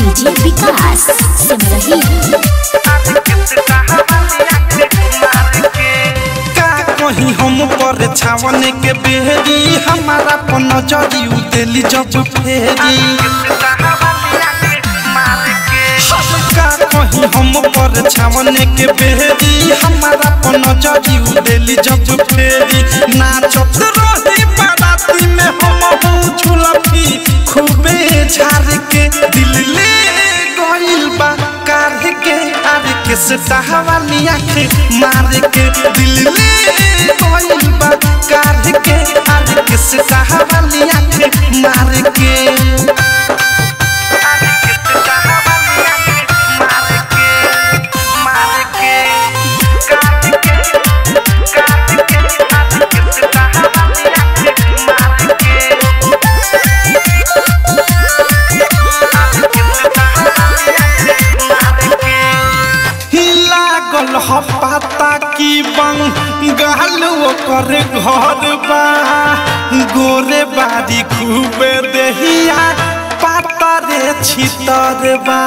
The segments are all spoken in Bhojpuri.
डीजे विकास सिमरही कहीं हम पर छावन के बेहरी हमारा पन नजरी उतेली जब फेरी कहीं हम पर छावन के बेहरी हमारा पन नजरी उतेली जब फेरी नाचत रही बाराती में हम झुलफी खूबे झाड़ के दिल ले गइल बा कार के आर के सतावाली आँख मार के दिल ले गइल बा कार के आर के सतावाली आँख मार के पता की बंगाल करे घर बा गोरे बारी खूबे देहिया पाता रे छितर बा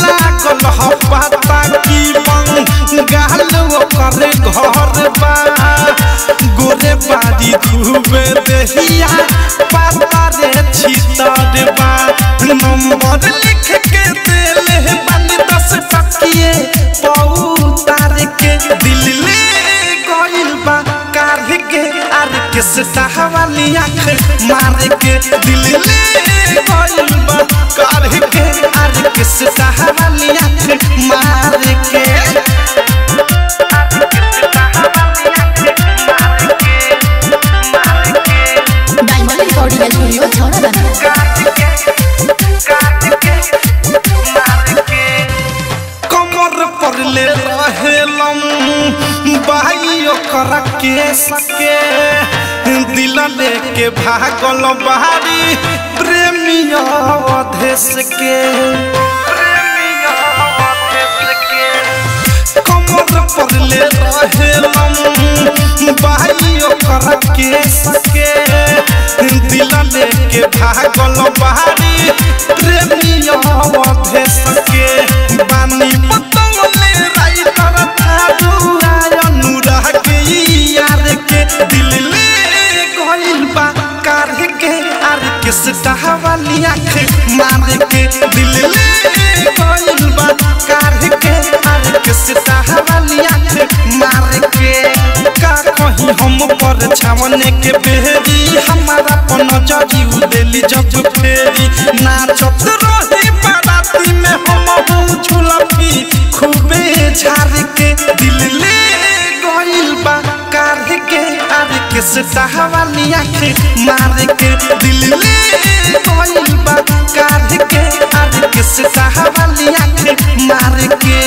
लागल पता की बंगाल करे घर बा गोरे बारी खूबे देहिया पाता रे छितर बा नंबर लिख के दिल बंद 10 टकिए पौतार के दिल ले गइल बा कार के आर के सतावाली आँख मार के दिल ले गइल बा कार के आर के सतावाली आँख मार के डायमंड रिकॉर्डिंग स्टूडियो छौड़ा ले रहेलम भाई ओकर के सके दिल लेके भागल बाहरी प्रेमिया अधेश के कमर पर ले रहेलम भाई ओकर के सके दिल लेके भागल बाहरी प्रेमिया अधेश के बानी सतावाली आँख मार के दिल ले गइल बा कार के आर के सतावाली आँख मार के का कहीं हम पर छावन के बेहरी हमारा पन नजरी उदेली जब फेरी नाचत रही बाराती में हम झुलफी खूबे झाड़ के दिल ले गइल बा कार के आर के सतावाली आँख मार के दिल ले गइल बा कार के आर के सतावाली आँख मार के